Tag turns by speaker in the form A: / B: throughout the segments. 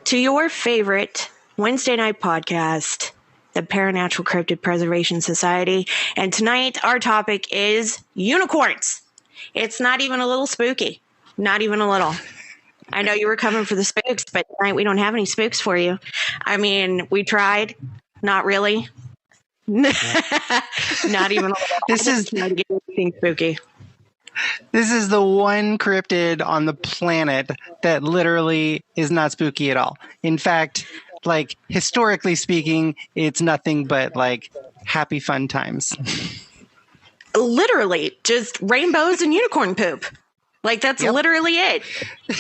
A: to your favorite Wednesday night podcast, the Paranatural Cryptid Preservation Society. And tonight, our topic is unicorns. It's not even a little spooky. Not even a little. I know you were coming for the spooks, but tonight we don't have any spooks for you. I mean, we tried. Not really. Not even a little.
B: This is
A: not get anything spooky.
B: This is the one cryptid on the planet that literally is not spooky at all. In fact, like, historically speaking, it's nothing but like happy fun times.
A: Literally just rainbows and unicorn poop. Like, that's literally it.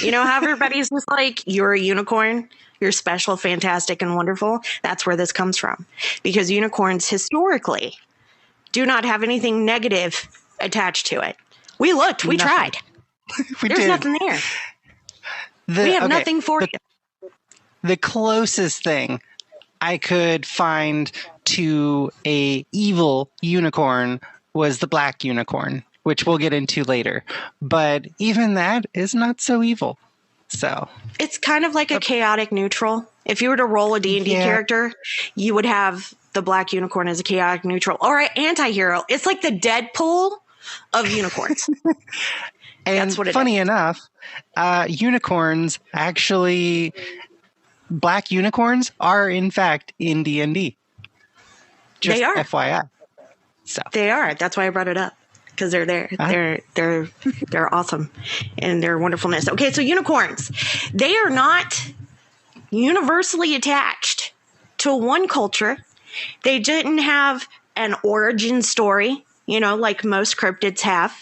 A: You know how everybody's just like, you're a unicorn, you're special, fantastic, and wonderful. That's where this comes from. Because unicorns historically do not have anything negative attached to it. We looked. We tried. There's nothing there. We have nothing for you.
B: The closest thing I could find to a evil unicorn was the black unicorn, which we'll get into later. But even that is not so evil. So
A: it's kind of like a chaotic neutral. If you were to roll a D&D character, you would have the black unicorn as a chaotic neutral or an anti-hero. It's like the Deadpool of unicorns.
B: And
A: that's what it
B: funny
A: is.
B: Enough, unicorns actually, black unicorns are in fact in D&D. Just
A: they are.
B: FYI. So
A: they are. That's why I brought it up, because they're there. They're awesome and their wonderfulness. Okay, so unicorns, they are not universally attached to one culture. They didn't have an origin story, you know, like most cryptids have.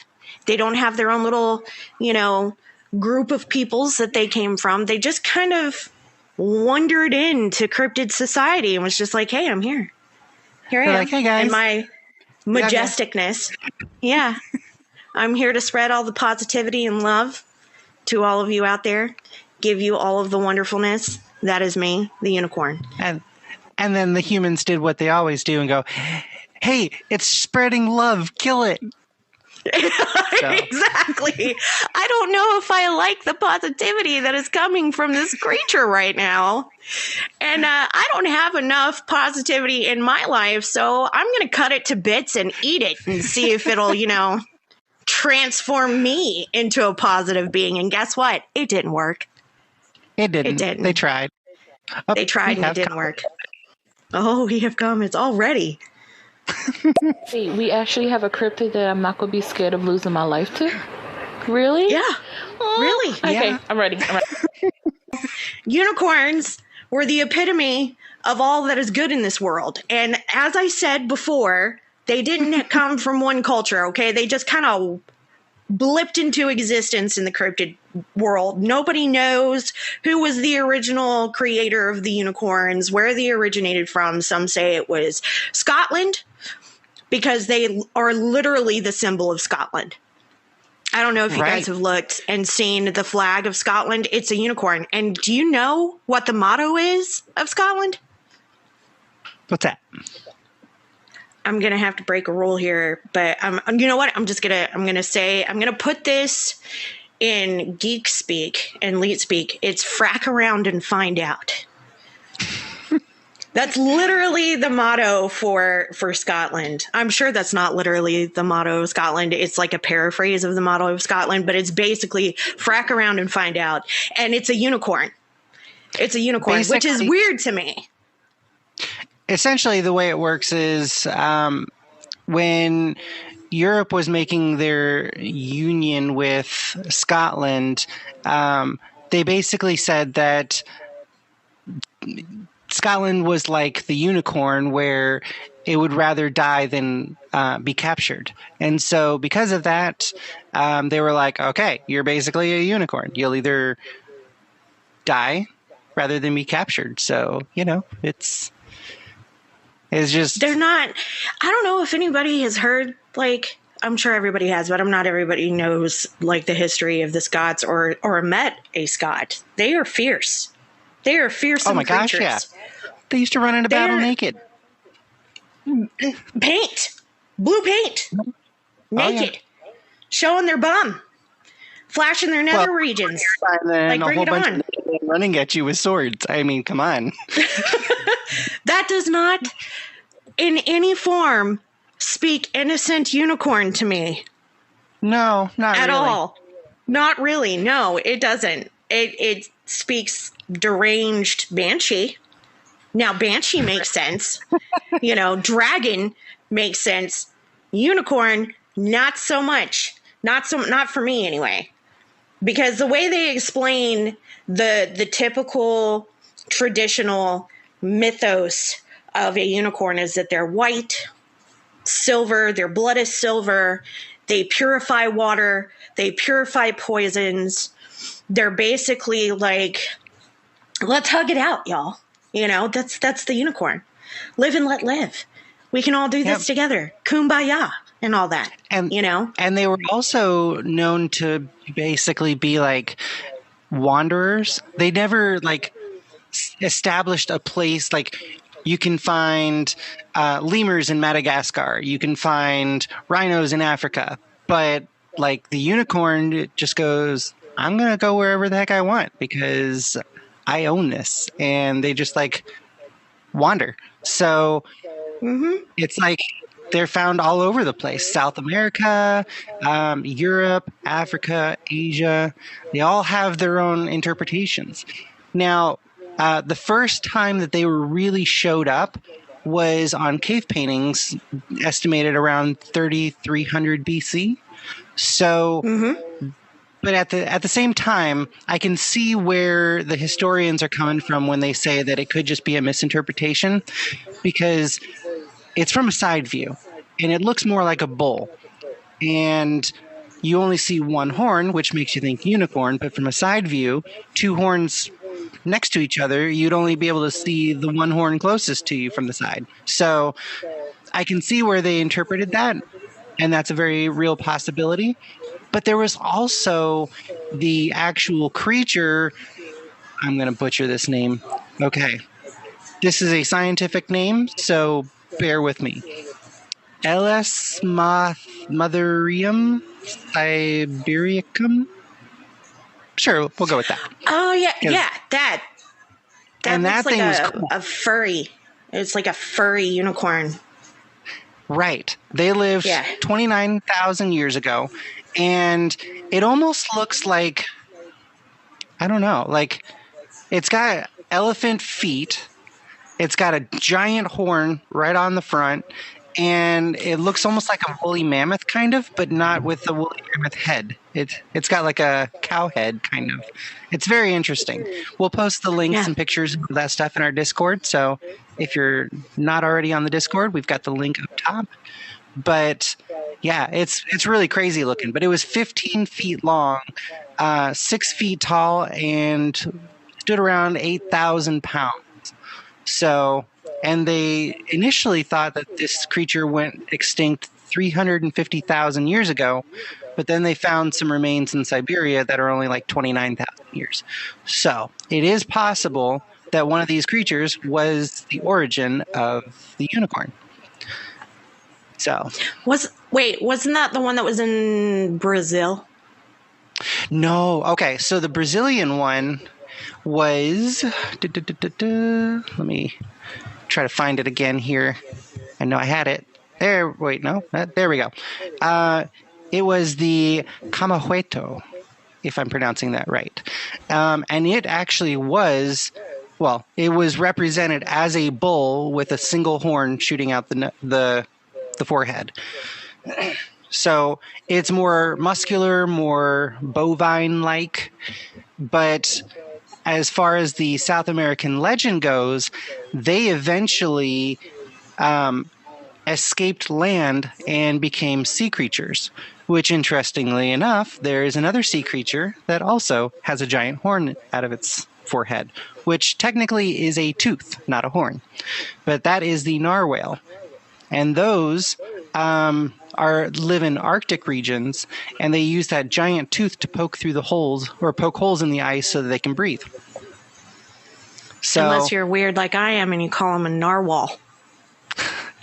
A: They don't have their own little, you know, group of peoples that they came from. They just kind of wandered into cryptid society and was just like, hey, I'm here. Here I am.
B: Like, hey guys.
A: And my majesticness. Yeah. I'm here to spread all the positivity and love to all of you out there. Give you all of the wonderfulness. That is me, the unicorn.
B: And then the humans did what they always do and go, hey, it's spreading love. Kill it. So.
A: Exactly. I don't know if I like the positivity that is coming from this creature right now. And I don't have enough positivity in my life, so I'm going to cut it to bits and eat it and see if it'll, you know, transform me into a positive being. And guess what? It didn't work.
B: It didn't. They tried. Oh,
A: they tried and it didn't work. Oh, we have comments already.
C: Hey, we actually have a cryptid that I'm not going to be scared of losing my life to. Really?
A: Yeah. Really?
C: Okay,
B: Yeah.
C: I'm ready.
A: Unicorns were the epitome of all that is good in this world. And as I said before, they didn't come from one culture, okay? They just kind of blipped into existence in the cryptid world. Nobody knows who was the original creator of the unicorns, where they originated from. Some say it was Scotland, because they are literally the symbol of Scotland. I don't know if you guys have looked and seen the flag of Scotland. It's a unicorn. And do you know what the motto is of Scotland?
B: What's that?
A: I'm going to have to break a rule here, but you know what? I'm going to put this in geek speak and leet speak. It's frack around and find out. That's literally the motto for Scotland. I'm sure that's not literally the motto of Scotland. It's like a paraphrase of the motto of Scotland, but it's basically frack around and find out. And it's a unicorn. It's a unicorn, basically, which is weird to me.
B: Essentially, the way it works is when Europe was making their union with Scotland, they basically said that Scotland was like the unicorn, where it would rather die than be captured. And so because of that, they were like, okay, you're basically a unicorn. You'll either die rather than be captured. So, you know, it's just...
A: They're not... I don't know if anybody has heard, like... I'm sure everybody has, but not everybody knows, like, the history of the Scots or met a Scot. They are fierce. They are fearsome
B: Oh my gosh,
A: creatures.
B: yeah. They used to run into battle naked.
A: Paint. Blue paint. Naked. Showing their bum. Flashing their nether regions.
B: And then
A: like,
B: a
A: bring
B: whole
A: it
B: bunch
A: on.
B: of running at you with swords. I mean, come on.
A: That does not, in any form, speak innocent unicorn to me.
B: No, not
A: at
B: really.
A: all. Not really. No, it doesn't. It speaks deranged banshee. Now, banshee makes sense. Dragon makes sense. Unicorn, not so much. Not for me anyway. Because the way they explain the typical traditional mythos of a unicorn is that they're white, silver, their blood is silver, they purify water, they purify poisons. They're basically like, let's hug it out, y'all. That's the unicorn. Live and let live. We can all do this together. Kumbaya and all that.
B: And they were also known to basically be like wanderers. They never established a place. Like, you can find lemurs in Madagascar. You can find rhinos in Africa. But like the unicorn, it just goes, I'm going to go wherever the heck I want because I own this. And they just wander. So it's like they're found all over the place. South America, Europe, Africa, Asia. They all have their own interpretations. Now, the first time that they were really showed up was on cave paintings, estimated around 3300 BC. So, but at the same time, I can see where the historians are coming from when they say that it could just be a misinterpretation, because it's from a side view and it looks more like a bull, and you only see one horn, which makes you think unicorn. But from a side view, two horns next to each other, you'd only be able to see the one horn closest to you from the side. So I can see where they interpreted that, and that's a very real possibility. But there was also the actual creature. I'm going to butcher this name. Okay. This is a scientific name, so bear with me. Motherium sibiricum. Sure, we'll go with that.
A: Oh, yeah. Yeah, that
B: and
A: looks
B: that thing
A: like
B: was cool.
A: a furry. It's like a furry unicorn.
B: Right. They lived 29,000 years ago, and it almost looks like, I don't know, like it's got elephant feet. It's got a giant horn right on the front, and it looks almost like a woolly mammoth kind of, but not with the woolly mammoth head. It's got like a cow head kind of. It's very interesting. We'll post the links and pictures of that stuff in our Discord. So if you're not already on the Discord, we've got the link up top. But yeah, it's really crazy looking. But it was 15 feet long, 6 feet tall, and stood around 8,000 pounds. So, and they initially thought that this creature went extinct 350,000 years ago, but then they found some remains in Siberia that are only like 29,000 years. So it is possible that one of these creatures was the origin of the unicorn. So
A: wasn't that the one that was in Brazil?
B: No. Okay. So the Brazilian one was, let me try to find it again here. I know I had it there. Wait, no, there we go. It was the Camahueto, if I'm pronouncing that right. And it actually was, well, it was represented as a bull with a single horn shooting out the forehead. So it's more muscular, more bovine-like. But as far as the South American legend goes, they eventually escaped land and became sea creatures, which, interestingly enough, there is another sea creature that also has a giant horn out of its forehead, which technically is a tooth, not a horn. But that is the narwhal. And those live in Arctic regions, and they use that giant tooth to poke through the holes, or poke holes in the ice so that they can breathe. So,
A: unless you're weird like I am and you call them a narwhal.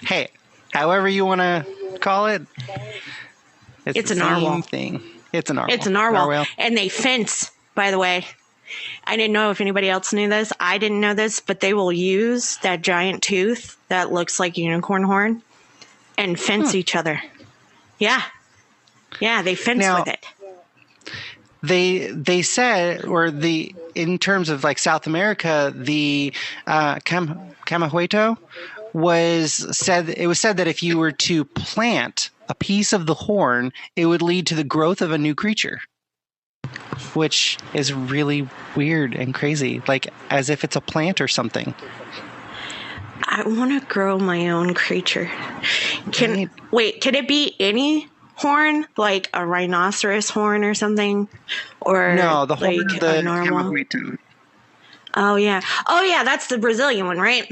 B: Hey, however you want to call it, it's
A: a narwhal
B: thing. It's a narwhal.
A: It's a narwhal. And they fence, by the way. I didn't know if anybody else knew this. I didn't know this, but they will use that giant tooth that looks like unicorn horn and fence each other. Yeah. Yeah, they fence with it.
B: They said, in terms of like South America, the Camahueto was said that if you were to plant a piece of the horn, it would lead to the growth of a new creature, which is really weird and crazy, like as if it's a plant or something.
A: I want to grow my own creature. Can it be any horn, like a rhinoceros horn or something? Or
B: no, the
A: like
B: horn, the
A: a normal.
B: Camahueto.
A: Oh yeah, that's the Brazilian one, right?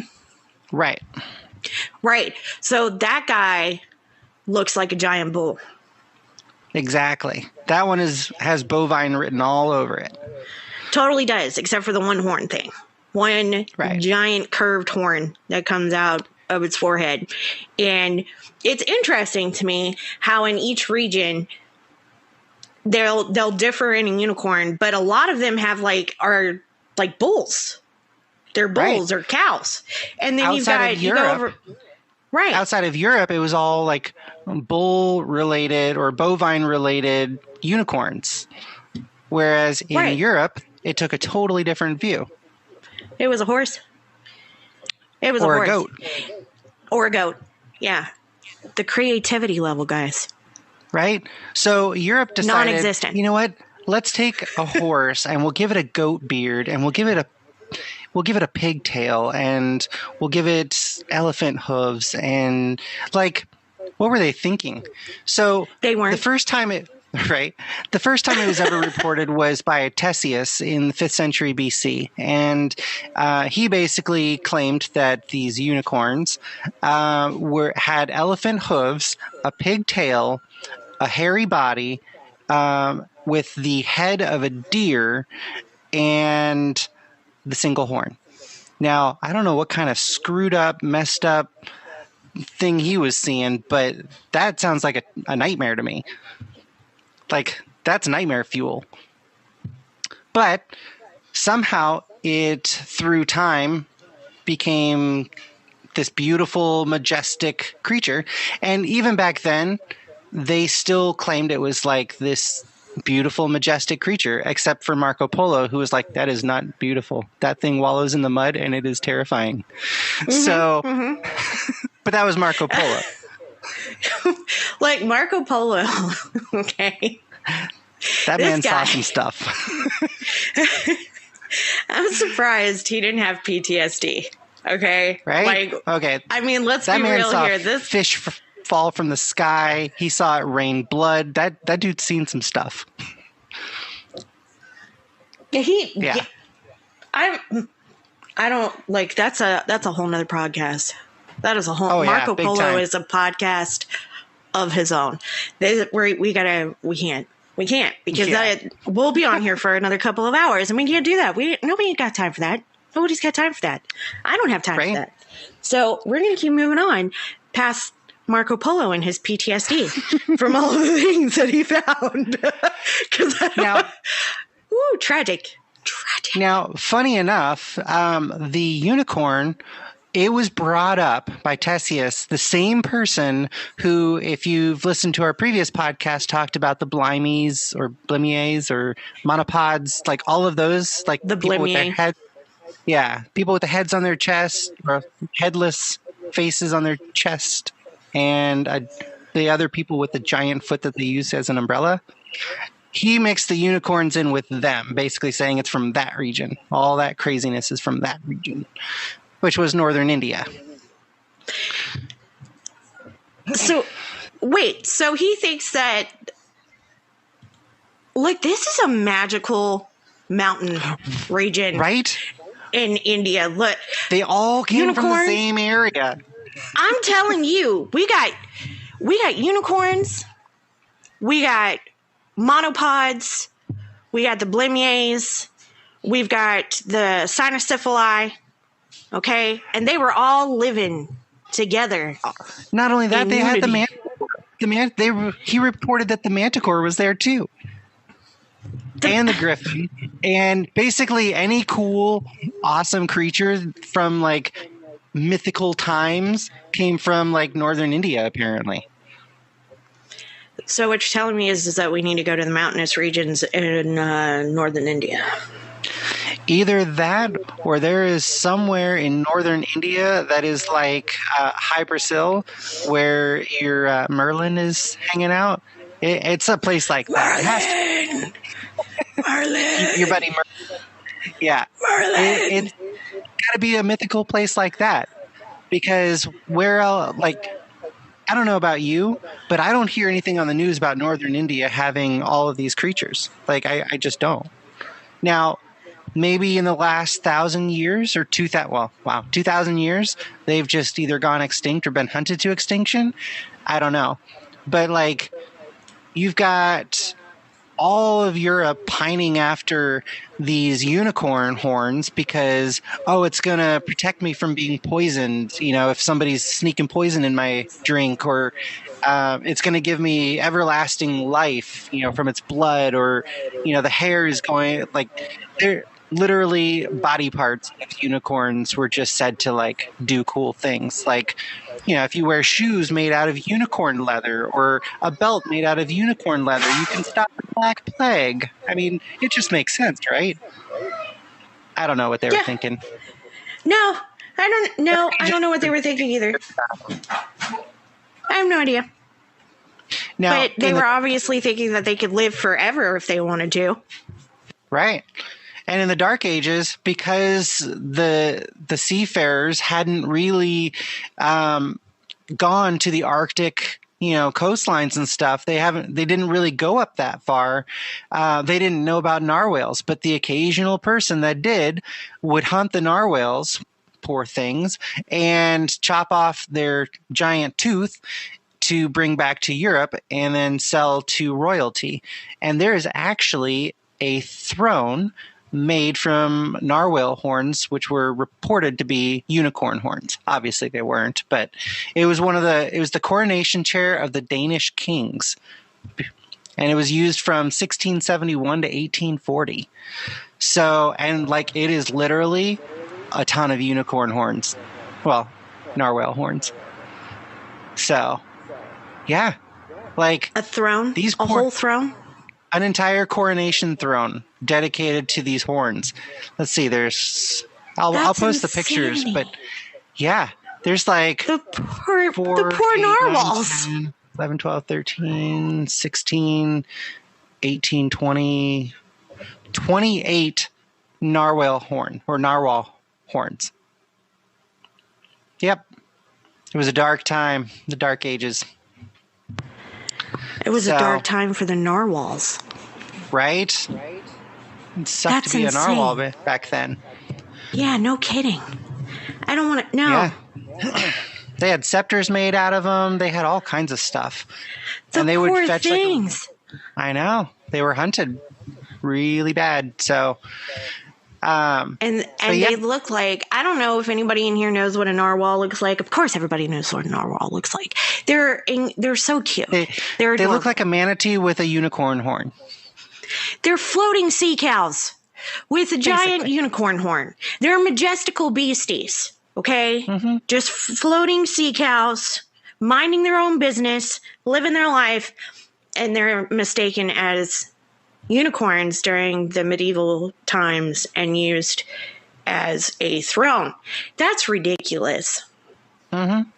A: Right. So that guy looks like a giant bull.
B: Exactly. That one has bovine written all over it.
A: Totally does, except for the one horn thing. One giant curved horn that comes out of its forehead. And it's interesting to me how in each region they'll differ in a unicorn, but a lot of them are like bulls. They're bulls or cows. And then you go over
B: outside of Europe, it was all like bull related or bovine related unicorns. Whereas in Europe, it took a totally different view.
A: It was a horse. It was
B: or
A: a horse.
B: A goat.
A: Or a goat. Yeah. The creativity level, guys.
B: Right? So Europe decided,
A: non-existent.
B: You know what? Let's take a horse and we'll give it a goat beard and we'll give it a pigtail and we'll give it elephant hooves and like, what were they thinking? So
A: they weren't.
B: The first time it was ever reported was by Ctesias in the 5th century BC. And he basically claimed that these unicorns had elephant hooves, a pigtail, a hairy body, with the head of a deer and the single horn. Now, I don't know what kind of screwed up, messed up thing he was seeing, but that sounds like a nightmare to me. Like, that's nightmare fuel. But somehow it, through time, became this beautiful, majestic creature. And even back then, they still claimed it was like this beautiful, majestic creature, except for Marco Polo, who was like, that is not beautiful. That thing wallows in the mud and it is terrifying. But that was Marco Polo.
A: Like Marco Polo. Okay.
B: That man saw some stuff.
A: I'm surprised he didn't have PTSD. Okay.
B: Right? Okay.
A: I mean, let's be real here. This
B: fish fall from the sky. He saw it rain blood. That dude's seen some stuff.
A: Yeah. I don't like that's a whole nother podcast. That is a whole Marco Polo time. Is a podcast of his own. We can't because we'll be on here for another couple of hours and we can't do that. Nobody got time for that. Nobody's got time for that. I don't have time for that. So we're going to keep moving on past Marco Polo and his PTSD from all of the things that he found. Tragic.
B: Now, funny enough, the unicorn, it was brought up by Ctesias, the same person who, if you've listened to our previous podcast, talked about the blimies or monopods, like all of those, like
A: the
B: people with their
A: blimie.
B: head. Yeah, people with the heads on their chest or headless faces on their chest, and the other people with the giant foot that they use as an umbrella. He mixed the unicorns in with them, basically saying it's from that region. All that craziness is from that region, which was northern India.
A: So he thinks that, like, this is a magical mountain region.
B: Right?
A: In India. Look,
B: they all came from the same area.
A: I'm telling you, we got unicorns, we got monopods, we got the blimiers, we've got the cynocephali, okay? And they were all living together.
B: Not only that, they had he reported that the manticore was there too. and the griffin, and basically any cool, awesome creature from like mythical times came from like northern India, apparently.
A: So what you're telling me is that we need to go to the mountainous regions in northern India.
B: Either that, or there is somewhere in northern India that is like High Brazil, where your Merlin is hanging out. It's a place like that.
A: Merlin!
B: Your buddy Merlin. Yeah.
A: Merlin!
B: It's got to be a mythical place like that. Because where else, like, I don't know about you, but I don't hear anything on the news about northern India having all of these creatures. Like, I just don't. Now, maybe in the last 1,000 years or 2,000 years, they've just either gone extinct or been hunted to extinction. I don't know. But like, you've got all of Europe pining after these unicorn horns because, it's going to protect me from being poisoned. You know, if somebody's sneaking poison in my drink, or it's going to give me everlasting life, you know, from its blood, or, you know, the hair is going, like, they're literally body parts of unicorns were just said to like do cool things. Like, you know, if you wear shoes made out of unicorn leather or a belt made out of unicorn leather, you can stop the Black Plague. I mean, it just makes sense, right? I don't know what they were thinking.
A: No, I don't know. I don't know what they were thinking either. I have no idea.
B: Now,
A: but they were obviously thinking that they could live forever if they wanted to.
B: Right. And in the Dark Ages, because the seafarers hadn't really gone to the Arctic, you know, coastlines and stuff, they didn't really go up that far. They didn't know about narwhals, but the occasional person that did would hunt the narwhals, poor things, and chop off their giant tooth to bring back to Europe and then sell to royalty. And there is actually a throne made from narwhal horns, which were reported to be unicorn horns. Obviously they weren't, but it was the coronation chair of the Danish kings. And it was used from 1671 to 1840. So, and like, it is literally a ton of unicorn horns. Well, narwhal horns. So, yeah. Like
A: a throne? A whole throne?
B: An entire coronation throne dedicated to these horns. Let's see, I'll post the pictures, but yeah, there's like
A: the poor narwhals.
B: 9, 10, 11, 12, 13, 16, 18, 20, 28 narwhal horns. Yep. It was a dark time, the Dark Ages.
A: It was a dark time for the narwhals.
B: Right? It sucked to be insane. A narwhal back then.
A: Yeah, no kidding. I don't want to... No.
B: Yeah. They had scepters made out of them. They had all kinds of stuff.
A: And
B: they
A: would fetch things.
B: I know. They were hunted really bad. So...
A: they look like, I don't know if anybody in here knows what a narwhal looks like. Of course everybody knows what a narwhal looks like. They're so cute.
B: They look like a manatee with a unicorn horn.
A: They're floating sea cows with a giant unicorn horn. They're majestical beasties, okay? Mm-hmm. Just floating sea cows, minding their own business, living their life, and they're mistaken as unicorns during the medieval times and used as a throne. That's ridiculous.
B: Mm-hmm.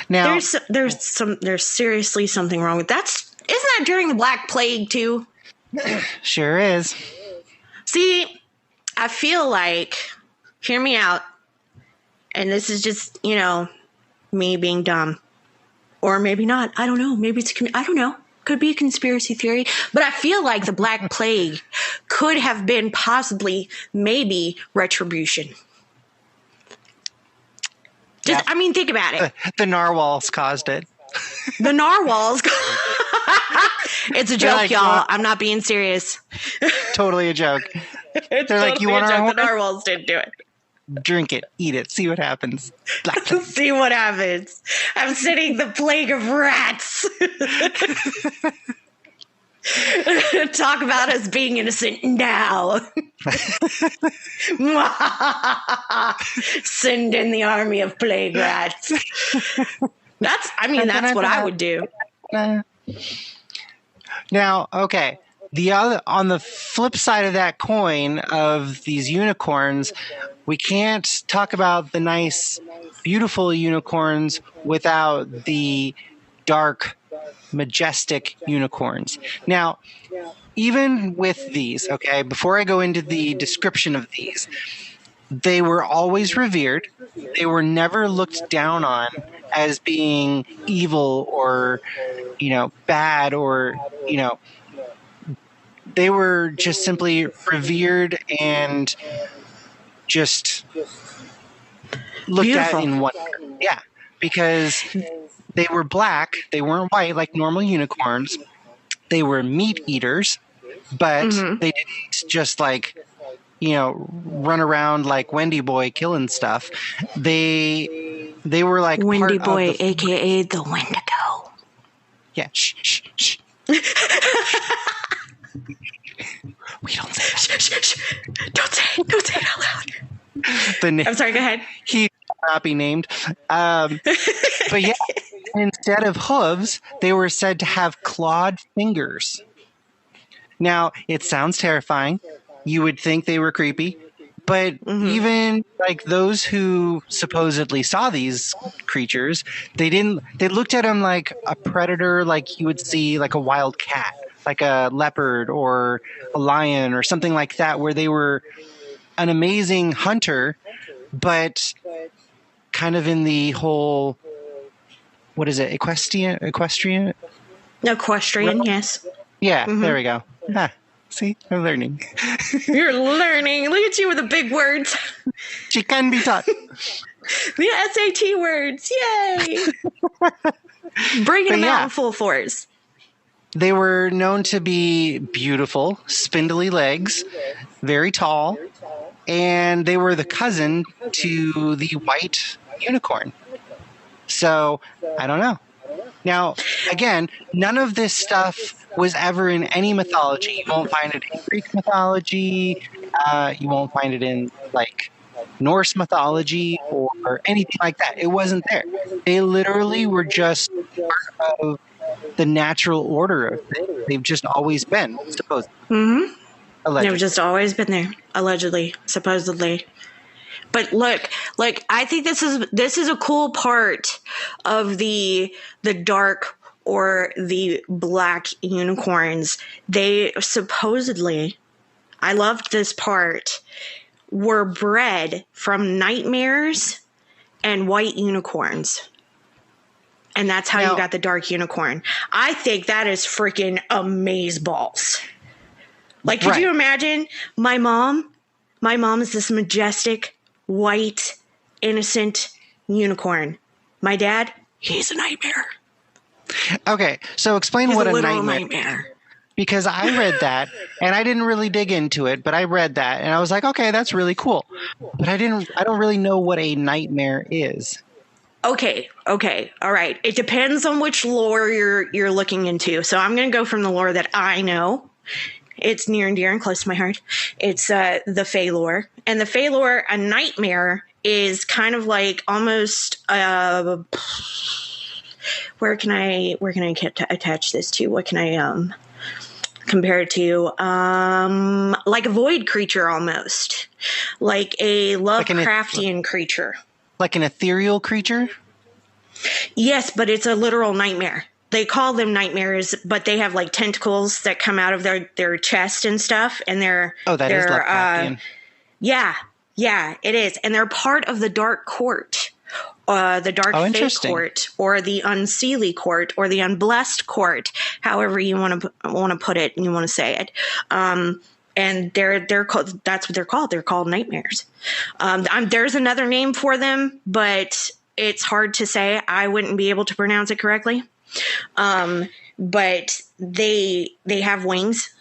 B: Now
A: there's seriously something wrong with that. Isn't that during the Black Plague too?
B: Sure is.
A: See, I feel like, hear me out, and this is just, you know, me being dumb, or maybe not. I don't know. Maybe I don't know. Could be a conspiracy theory, but I feel like the Black Plague could have been possibly, maybe, retribution. I mean, think about it.
B: The narwhals caused it.
A: The narwhals. It's a joke, like, y'all. I'm not being serious.
B: Totally a joke.
A: They're totally like, you want our horn? The narwhals didn't do it.
B: Drink it, eat it, see what happens.
A: See what happens. I'm sending the plague of rats. Talk about us being innocent now. Send in the army of plague rats. That's what I would do.
B: Now, okay. On the flip side of that coin of these unicorns, we can't talk about the nice, beautiful unicorns without the dark, majestic unicorns. Now, even with these, okay, before I go into the description of these, they were always revered. They were never looked down on as being evil or, bad or, they were just simply revered and just looked
A: Beautiful.
B: at in wonder. Yeah, because they were black. They weren't white like normal unicorns. They were meat eaters, but they didn't just run around like Wendy Boy killing stuff. They were like
A: Wendy
B: part
A: Boy,
B: of the,
A: aka the Wendigo.
B: yeah. Shh. We don't say that.
A: Shh. Don't say it out loud. I'm sorry, go ahead.
B: He not be named. But yeah, instead of hooves, they were said to have clawed fingers. Now, it sounds terrifying. You would think they were creepy. But even like those who supposedly saw these creatures, they looked at them like a predator, like you would see like a wild cat, like a leopard or a lion or something like that, where they were an amazing hunter, but kind of in the whole, what is it? Equestrian,
A: yes.
B: Yeah, there we go. See, I'm learning.
A: You're learning. Look at you with the big words.
B: She can be taught.
A: The SAT words. Yay. Bringing them out in full force.
B: They were known to be beautiful, spindly legs, very tall, and they were the cousin to the white unicorn. So, I don't know. Now, again, none of this stuff was ever in any mythology. You won't find it in Greek mythology. You won't find it in, like, Norse mythology or anything like that. It wasn't there. They literally were just part of the natural order of things. They've just always been, supposedly. Allegedly.
A: They've just always been there, allegedly, supposedly. But look, like I think this is a cool part of the dark or the black unicorns. They supposedly, I loved this part, were bred from nightmares and white unicorns. And that's how you got the dark unicorn. I think that is freaking amazeballs. Like, could you imagine my mom? My mom is this majestic, white, innocent unicorn. My dad, he's a nightmare.
B: Okay, so explain
A: He's
B: what
A: a
B: a
A: literal
B: nightmare. Because I read that, and I didn't really dig into it, but I read that, and I was like, okay, that's really cool. But I don't really know what a nightmare is.
A: Okay, all right. It depends on which lore you're looking into. So I'm going to go from the lore that I know. It's near and dear and close to my heart. It's the Fae lore. And the Fae lore, a nightmare is kind of like almost where can I attach this to? What can I compare it to? Like a void creature almost. Like a Lovecraftian creature.
B: Like an ethereal creature?
A: Yes, but it's a literal nightmare. They call them nightmares, but they have like tentacles that come out of their chest and stuff, and they're
B: is Lovecraftian.
A: Yeah, it is, and they're part of the Dark Court, the Dark Fae Court, or the Unseelie Court, or the Unblessed Court, however you want to put it and you want to say it. And they're called, that's what they're called. They're called nightmares. There's another name for them, but it's hard to say. I wouldn't be able to pronounce it correctly. But they have wings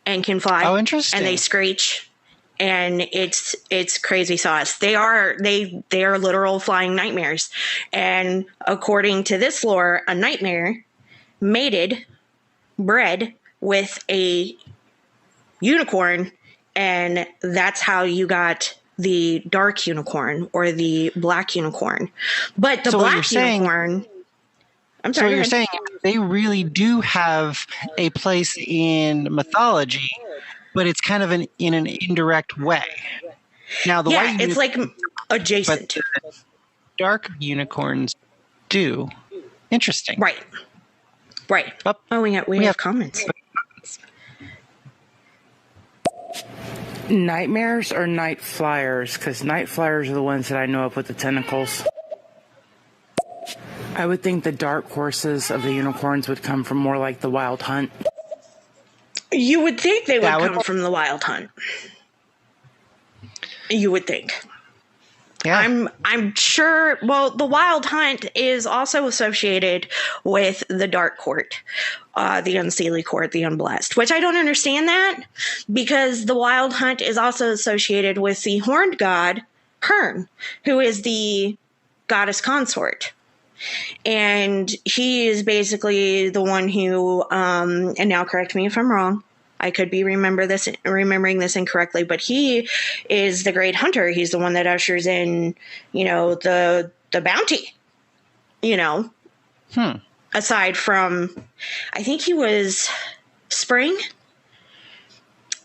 A: and can fly.
B: Oh, interesting.
A: And they screech, and it's crazy sauce. They are literal flying nightmares. And according to this lore, a nightmare mated, bred, with a unicorn, and that's how you got the dark unicorn or the black unicorn. But the black unicorn... I'm sorry,
B: so what you're saying they really do have a place in mythology, but it's kind of in an indirect way. Now, the white
A: it's like adjacent.
B: But the dark unicorns do. Interesting.
A: Right. Oh, we have comments.
D: Nightmares or night flyers? Because night flyers are the ones that I know of with the tentacles. I would think the dark horses of the unicorns would come from more like the wild hunt.
A: You would think they would come from the wild hunt. You would think.
B: Yeah.
A: I'm sure. Well, the wild hunt is also associated with the dark court, the unseelie court, the unblessed, which I don't understand that, because the wild hunt is also associated with the horned god Hern, who is the goddess consort. And he is basically the one who, and now correct me if I'm wrong, I could be remembering this incorrectly, but he is the great hunter. He's the one that ushers in, the bounty, aside from, I think he was Spring.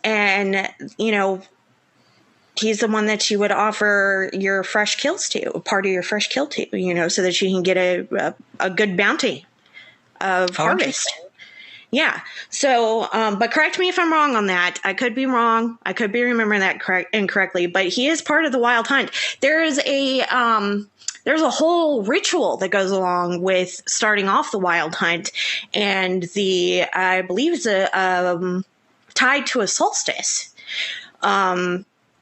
A: And, he's the one that you would offer your fresh kills to, part of your fresh kill to, so that you can get a good bounty of harvest. Yeah. So, but correct me if I'm wrong on that. I could be wrong. I could be remembering that incorrectly, but he is part of the wild hunt. There's a whole ritual that goes along with starting off the wild hunt, and I believe it's tied to a solstice,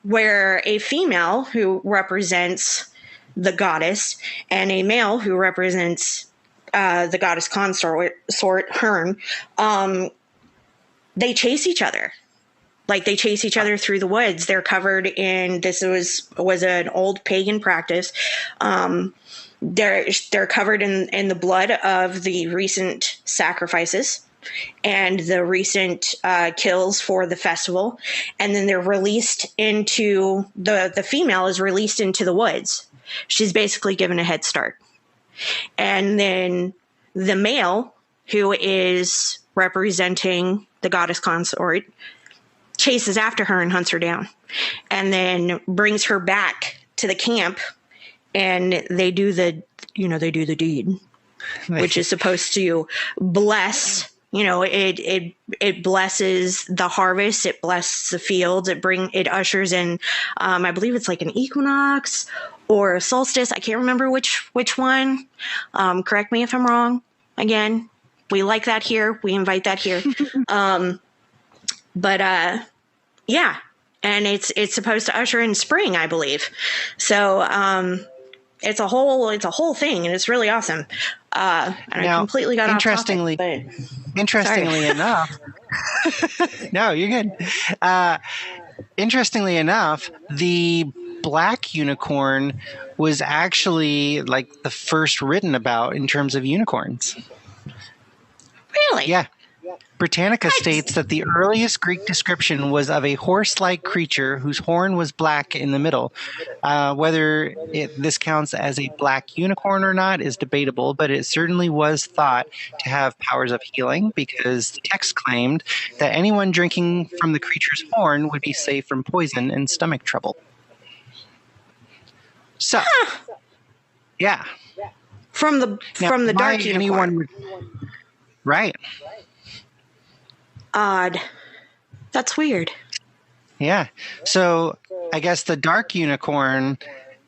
A: where a female who represents the goddess and a male who represents the goddess consort, Hern, they chase each other. Like, they chase each other through the woods. They're covered in, this was an old pagan practice. They're covered in the blood of the recent sacrifices and the recent kills for the festival. And then they're released into, the female is released into the woods. She's basically given a head start. And then the male, who is representing the goddess consort, chases after her and hunts her down, and then brings her back to the camp, and they do the deed, which is supposed to bless. It blesses the harvest. It blesses the fields. It ushers in, I believe it's like an equinox or a solstice. I can't remember which one. Correct me if I'm wrong. Again, we like that here. We invite that here. Yeah. And it's supposed to usher in spring, I believe. So, it's a whole thing, and it's really awesome. And now, I completely got off topic.
B: Interestingly enough, no, you're good. Interestingly enough, the black unicorn was actually like the first written about in terms of unicorns.
A: Really?
B: Yeah. Britannica states that the earliest Greek description was of a horse-like creature whose horn was black in the middle. Whether this counts as a black unicorn or not is debatable, but it certainly was thought to have powers of healing, because the text claimed that anyone drinking from the creature's horn would be safe from poison and stomach trouble. So, yeah.
A: From the dark unicorn.
B: Right.
A: Odd. That's weird.
B: Yeah. So I guess the dark unicorn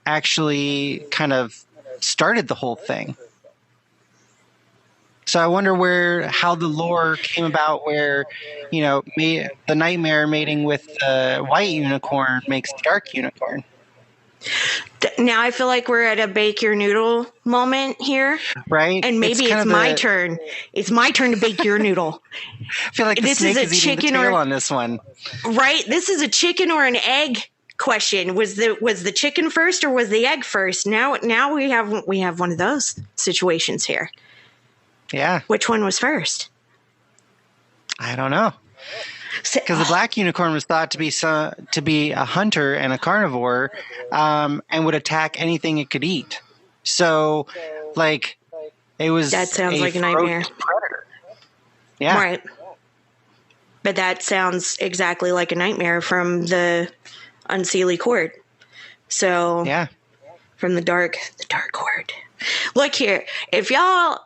B: actually kind of started the whole thing. So I wonder how the lore came about, where, the nightmare mating with the white unicorn makes the dark unicorn.
A: Now I feel like we're at a bake your noodle moment here.
B: Right.
A: And maybe it's my turn. It's my turn to bake your noodle.
B: I feel like this is a chicken on this one.
A: Right. This is a chicken or an egg question. Was the chicken first or was the egg first? Now we have one of those situations here.
B: Yeah.
A: Which one was first?
B: I don't know. Because the black unicorn was thought to be a hunter and a carnivore, and would attack anything it could eat. So, like, it was
A: that sounds like a nightmare.
B: Predator. Yeah,
A: right. But that sounds exactly like a nightmare from the Unseelie Court. So,
B: yeah,
A: from the dark court. Look here, if y'all,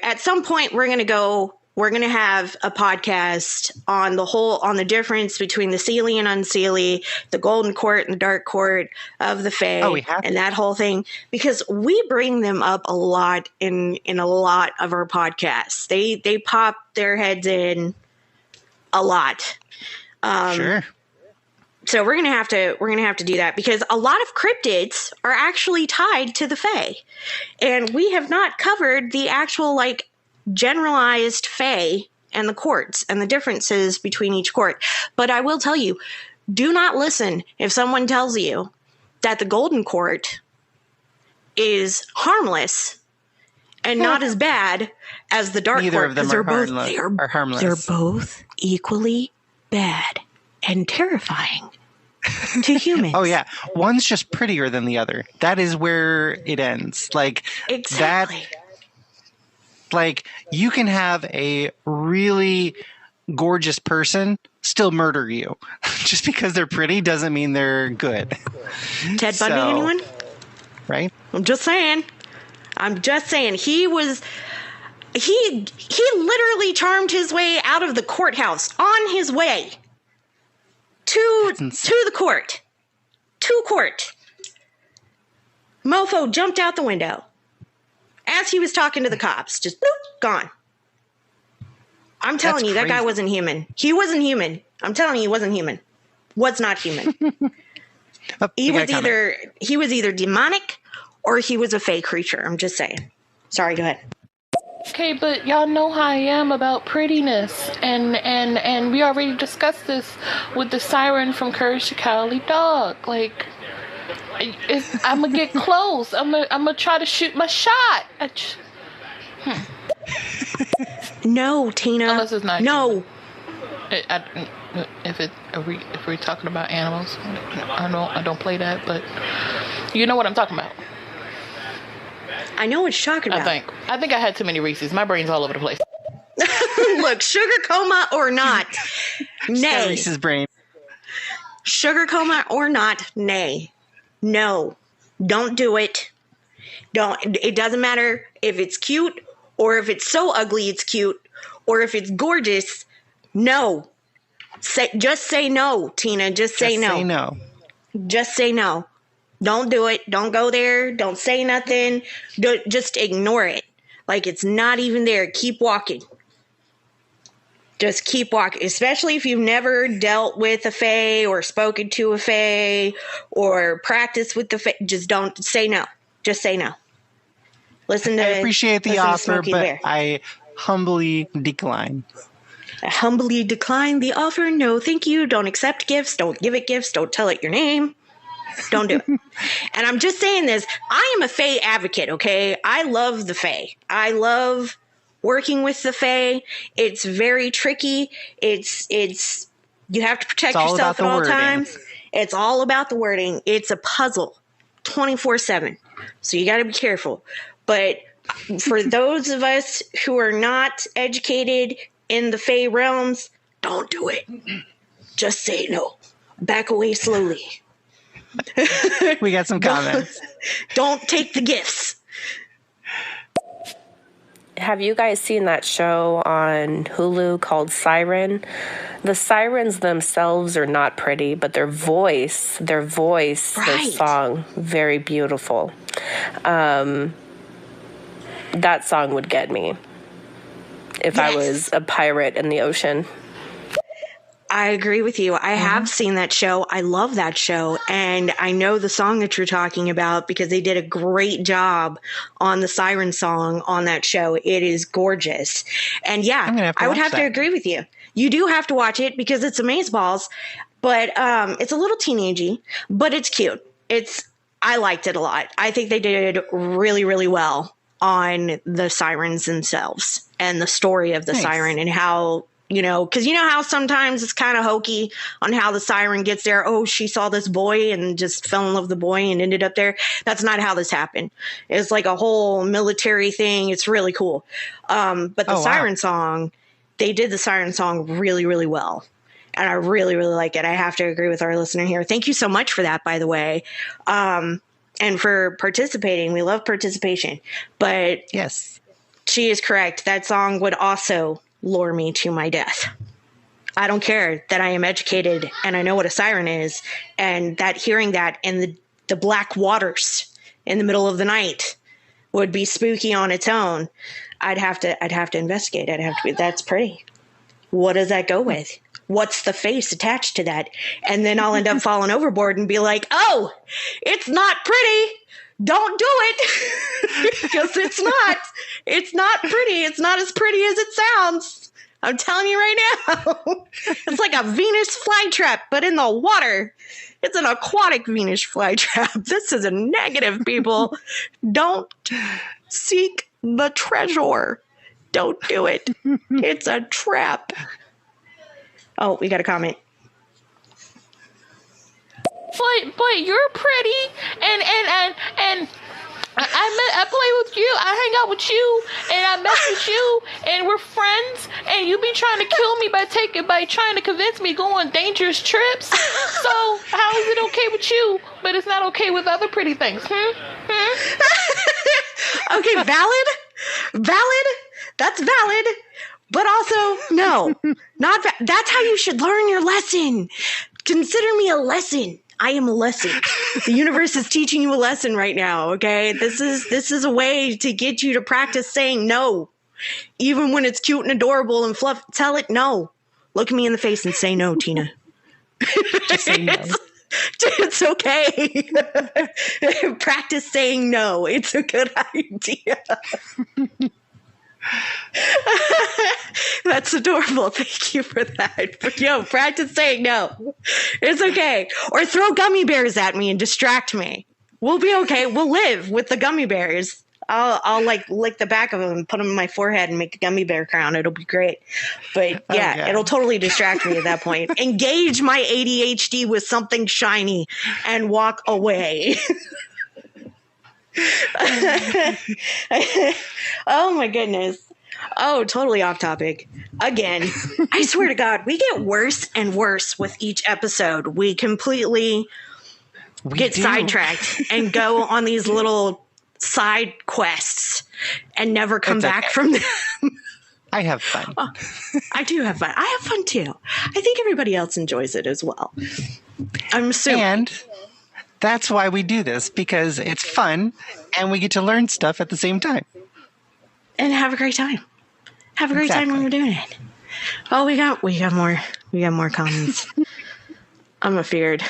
A: at some point we're going to have a podcast on the difference between the Seelie and Unseelie, the Golden Court and the Dark Court of the Fae, and that whole thing, because we bring them up a lot in a lot of our podcasts. They pop their heads in a lot.
B: Sure.
A: So we're gonna have to do that, because a lot of cryptids are actually tied to the Fae, and we have not covered the actual like generalized Fae and the courts and the differences between each court. But I will tell you, do not listen if someone tells you that the Golden Court is harmless and not as bad as the Dark
B: Neither
A: Court.
B: of them are harmless.
A: They're both equally bad and terrifying to humans.
B: Oh yeah, one's just prettier than the other. That is where it ends. Like
A: exactly.
B: Like, you can have a really gorgeous person still murder you. Just because they're pretty doesn't mean they're good.
A: Ted Bundy, anyone?
B: Right?
A: I'm just saying. He literally charmed his way out of the courthouse on his way to the court. To court. Mofo jumped out the window as he was talking to the cops. Just boop, gone. I'm telling you, that guy wasn't human. He wasn't human. I'm telling you, he wasn't human. Was not human. He was either demonic or he was a fey creature. I'm just saying. Sorry, go ahead.
C: Okay, but y'all know how I am about prettiness, and we already discussed this with the siren from Courage the Cowardly Dog. Like, if I'm gonna get close, I'm gonna try to shoot my shot.
A: No, Tina.
C: Unless it's not.
A: No.
C: If we're talking about animals, I don't play that, but you know what I'm talking about.
A: I know what you're talking about.
C: I think I had too many Reese's. My brain's all over the place.
A: Look, sugar coma or not, nay.
B: Reese's brain.
A: Sugar coma or not, nay. No, don't do it. Don't. It doesn't matter if it's cute or if it's so ugly it's cute or if it's gorgeous. No. Just say no, Tina. Just say no.
B: Say no.
A: Just say no. Don't do it. Don't go there. Don't say nothing. Just ignore it. Like it's not even there. Keep walking. Just keep walking. Especially if you've never dealt with a fae or spoken to a fae or practiced with the fae. Just don't say no. Just say no. I
B: appreciate the offer, but I humbly decline.
A: I humbly decline the offer. No, thank you. Don't accept gifts. Don't give it gifts. Don't tell it your name. Don't do it. And I'm just saying this. I am a Fae advocate, okay? I love the Fae. I love working with the Fae. It's very tricky. It's you have to protect yourself at all times. It's all about the wording. It's a puzzle 24/7. So you got to be careful. But for those of us who are not educated in the Fae realms, don't do it. Just say no. Back away slowly.
B: We got some comments.
A: Don't take the gifts.
E: Have you guys seen that show on Hulu called Siren? The sirens themselves are not pretty, but their voice, their song, very beautiful. That song would get me if I was a pirate in the ocean.
A: I agree with you. I have seen that show. I love that show. And I know the song that you're talking about because they did a great job on the siren song on that show. It is gorgeous. And yeah, I would have to agree with you. You do have to watch it because it's amazeballs, but it's a little teenagey, but it's cute. I liked it a lot. I think they did really, really well on the sirens themselves and the story of the siren and how because you know how sometimes it's kind of hokey on how the siren gets there. Oh, she saw this boy and just fell in love with the boy and ended up there. That's not how this happened. It's like a whole military thing. It's really cool. But the siren song, they did the siren song really, really well. And I really, really like it. I have to agree with our listener here. Thank you so much for that, by the way. And for participating. We love participation. But
B: Yes.
A: she is correct. That song would also lure me to my death. I don't care that I am educated and I know what a siren is, and that hearing that in the black waters in the middle of the night would be spooky on its own. I'd have to investigate. I'd have to be, that's pretty. What does that go with? What's the face attached to that? And then I'll end up falling overboard and be like, oh, it's not pretty. Don't do it. Because it's not. It's not pretty. It's not as pretty as it sounds. I'm telling you right now. It's like a Venus flytrap, but in the water. It's an aquatic Venus flytrap. This is a negative, people. Don't seek the treasure. Don't do it. It's a trap. Oh, we got a comment.
C: But you're pretty, and I play with you, I hang out with you, and I mess with you, and we're friends, and you be trying to kill me by trying to convince me to go on dangerous trips. So how is it okay with you, but it's not okay with other pretty things?
A: Okay, valid. That's valid. But also, no, not that's how you should learn your lesson. Consider me a lesson. I am a lesson. The universe is teaching you a lesson right now, okay? This is a way to get you to practice saying no. Even when it's cute and adorable and fluff, tell it no. Look me in the face and say no, Tina.
B: Just say no.
A: It's okay. Practice saying no. It's a good idea. That's adorable. Thank you for that. But practice saying no. It's okay. Or throw gummy bears at me and distract me. We'll be okay. We'll live with the gummy bears. I'll like lick the back of them and put them in my forehead and make a gummy bear crown. It'll be great. But yeah, it'll totally distract me at that point. Engage my ADHD with something shiny and walk away. Oh my goodness. Oh, totally off topic. Again, I swear to God, we get worse and worse with each episode. We completely get sidetracked and go on these little side quests and never come back from them.
B: I have fun.
A: I do have fun. I have fun too. I think everybody else enjoys it as well. I'm assuming.
B: And that's why we do this, because it's fun and we get to learn stuff at the same time.
A: And have a great time. Have a great time when we're doing it. Oh, we got more comments. I'm afeared.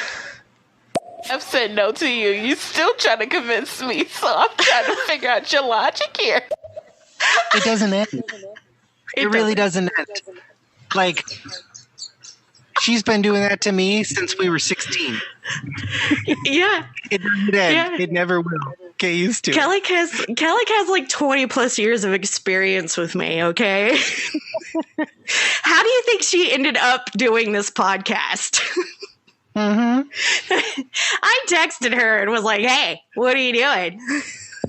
C: I've said no to you. You still trying to convince me, so I'm trying to figure out your logic here.
B: It doesn't end. It really doesn't end. Like, she's been doing that to me since we were 16.
A: Yeah.
B: It doesn't end. Yeah. It never will. Get used to it.
A: Khelek has like 20 plus years of experience with me, okay? How do you think she ended up doing this podcast?
B: Mm-hmm.
A: I texted her and was like, hey, what are you doing?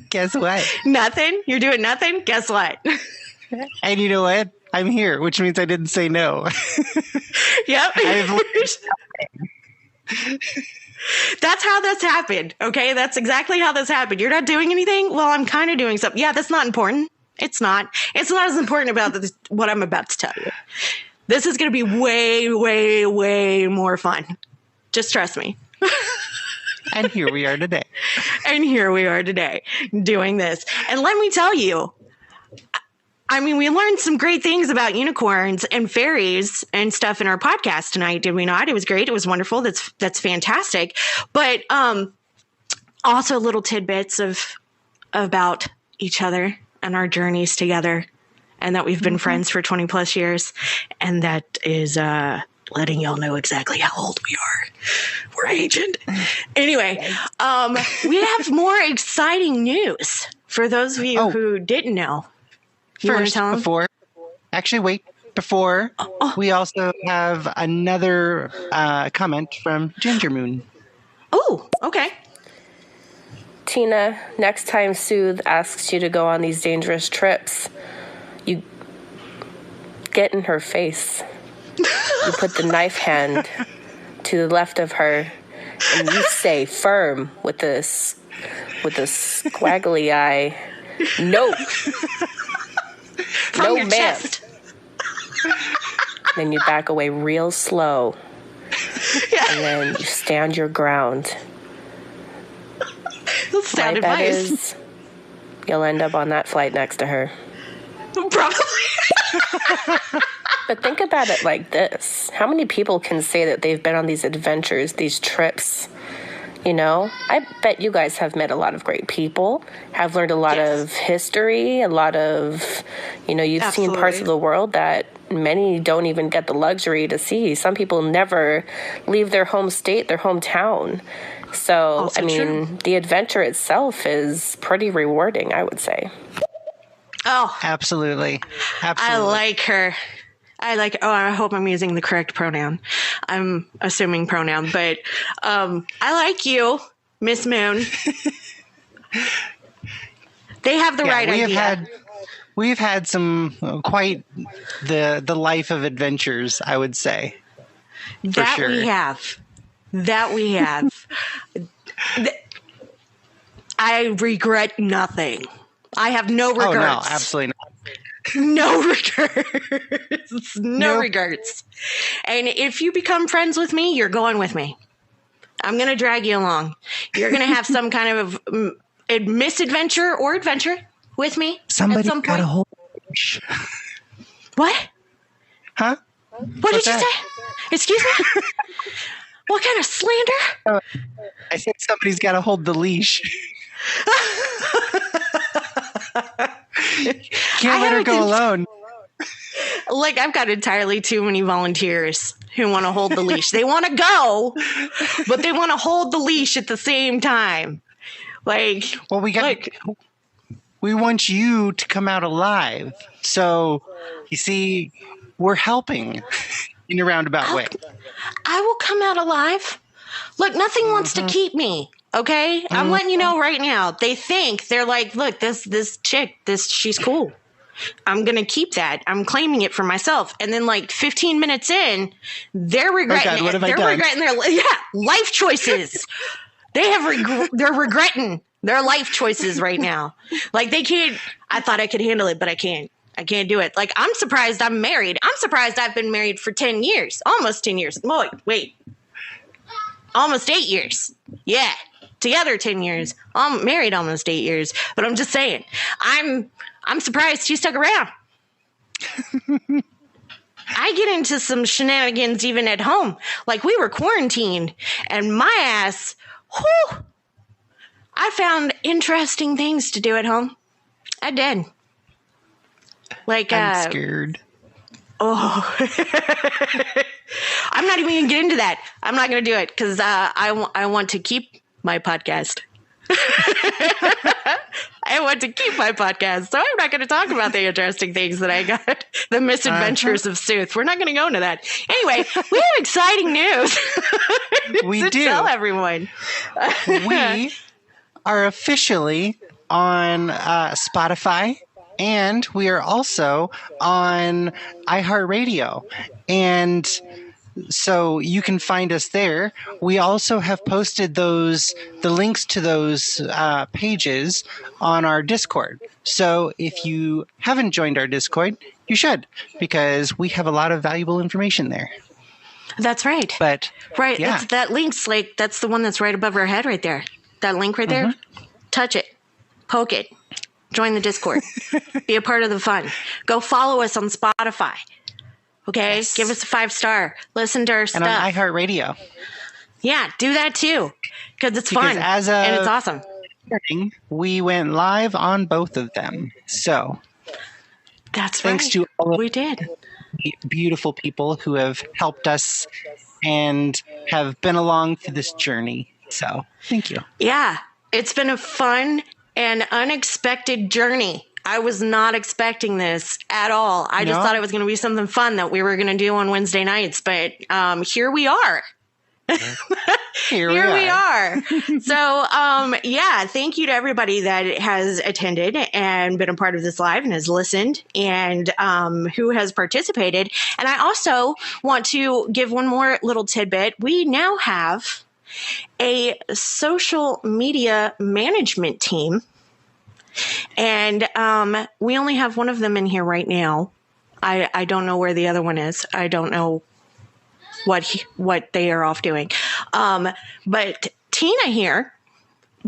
B: Guess what?
A: Nothing? You're doing nothing? Guess what?
B: And you know what? I'm here, which means I didn't say no.
A: Yep. That's how that's happened. Okay, that's exactly how this happened. You're not doing anything? Well, I'm kind of doing something. Yeah, that's not important. It's not as important about what I'm about to tell you. This is going to be way, way, way more fun. Just trust me.
B: And here we are today.
A: Doing this. And let me tell you, I mean, we learned some great things about unicorns and fairies and stuff in our podcast tonight, did we not? It was great. It was wonderful. That's fantastic. But also little tidbits about each other and our journeys together, and that we've been friends for 20 plus years. And that is letting y'all know exactly how old we are. We're ancient. Anyway, we have more exciting news for those of you who didn't know.
B: First, before, actually, wait. before, we also have another comment from Ginger Moon.
A: Oh, okay.
E: Tina, next time Sooth asks you to go on these dangerous trips, you get in her face. You put the knife hand to the left of her, and you say firm with a squiggly eye, "No,
A: From
E: no,
A: your
E: ma'am."
A: chest.
E: Then you back away real slow, and then you stand your ground.
A: That's sound
E: My bet
A: advice.
E: is you'll end up on that flight next to her.
A: Probably.
E: But think about it like this. How many people can say that they've been on these adventures, these trips? You know, I bet you guys have met a lot of great people, have learned a lot of history, a lot of, you've seen parts of the world that many don't even get the luxury to see. Some people never leave their home state, their hometown. So,
A: true.
E: The adventure itself is pretty rewarding, I would say.
A: Oh,
B: Absolutely.
A: I like her. I hope I'm using the correct pronoun. I'm assuming pronoun, but I like you, Miss Moon. They have the right idea.
B: We've had some quite the life of adventures, I would say.
A: That
B: sure.
A: we have. I regret nothing. I have no regrets.
B: Oh, no, absolutely not.
A: No regrets. No regrets. And if you become friends with me, you're going with me. I'm going to drag you along. You're going to have some kind of misadventure or adventure with me
B: Somebody
A: at some
B: got
A: point.
B: a hold.
A: What?
B: Huh?
A: What did you say? Excuse me? What kind of slander?
B: I said somebody's got to hold the leash. Can't let her go alone.
A: Like, I've got entirely too many volunteers who want to hold the leash. They want to go, but they want to hold the leash at the same time. Like,
B: well, we want you to come out alive. So, you see, we're helping in a roundabout way.
A: I will come out alive. Look, nothing wants to keep me. Okay, I'm letting you know right now. They're like, look, this chick, she's cool. I'm gonna keep that. I'm claiming it for myself. And then, like 15 minutes in, they're regretting it. They're regretting their life choices. They're regretting their life choices right now. Like, they can't. I thought I could handle it, but I can't. I can't do it. Like, I'm surprised I'm married. I'm surprised I've been married for 10 years, almost 10 years. Wait, almost 8 years. Yeah. Together 10 years. I'm married almost 8 years. But I'm just saying, I'm surprised she stuck around. I get into some shenanigans even at home. Like, we were quarantined, and my ass, I found interesting things to do at home. I did. Like,
B: I'm scared.
A: Oh, I'm not even going to get into that. I'm not going to do it because I want to keep my podcast. I want to keep my podcast, so I'm not going to talk about the interesting things that I got, the misadventures of Sooth. We're not going to go into that. Anyway, we have exciting news.
B: We do.
A: Tell everyone.
B: We are officially on Spotify, and we are also on iHeartRadio. And so you can find us there. We also have posted the links to those pages on our Discord. So if you haven't joined our Discord, you should, because we have a lot of valuable information there.
A: That's right.
B: But
A: right,
B: yeah.
A: that link's like, that's the one that's right above our head right there. That link right there. Touch it. Poke it. Join the Discord. Be a part of the fun. Go follow us on Spotify. Okay, yes. Give us a 5-star. Listen to our stuff.
B: And on iHeartRadio.
A: Yeah, do that too, because it's fun and it's awesome.
B: We went live on both of them, so
A: that's
B: thanks
A: right.
B: to all
A: we did.
B: The beautiful people who have helped us and have been along for this journey. So thank you.
A: Yeah, it's been a fun and unexpected journey. I was not expecting this at all. I just thought it was going to be something fun that we were going to do on Wednesday nights, but here we are. Here we are. So, thank you to everybody that has attended and been a part of this live and has listened and who has participated. And I also want to give one more little tidbit. We now have a social media management team. And we only have one of them in here right now. I don't know where the other one is. I don't know what they are off doing. But Tina here,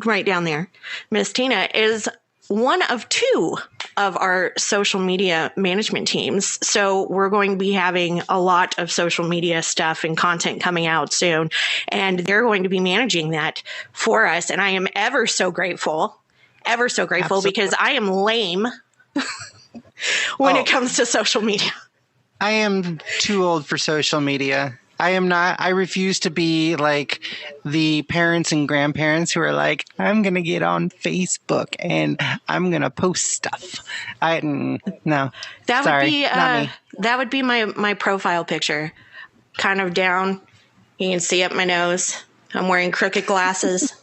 A: right down there, Miss Tina, is one of two of our social media management teams. So we're going to be having a lot of social media stuff and content coming out soon. And they're going to be managing that for us. And I am ever so grateful. Absolutely. Because I am lame when it comes to social media.
B: I am too old for social media. I am not. I refuse to be like the parents and grandparents who are like, I'm going to get on Facebook and I'm going to post stuff. No.
A: That would be my profile picture. Kind of down. You can see up my nose. I'm wearing crooked glasses.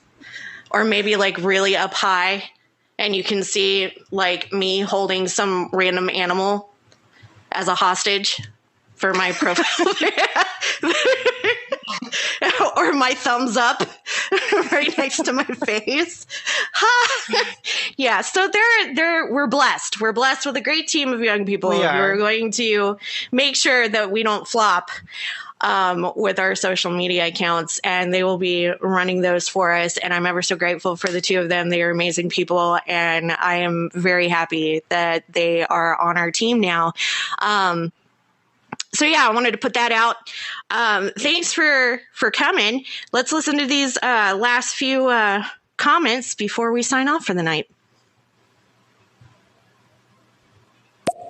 A: Or maybe like really up high and you can see like me holding some random animal as a hostage for my profile. Or my thumbs up right next to my face. Yeah, so we're blessed. We're blessed with a great team of young people. We're going to make sure that we don't flop with our social media accounts, and they will be running those for us. And I'm ever so grateful for the two of them. They are amazing people, and I am very happy that they are on our team now. So yeah, I wanted to put that out. Thanks for coming. Let's listen to these last few comments before we sign off for the night.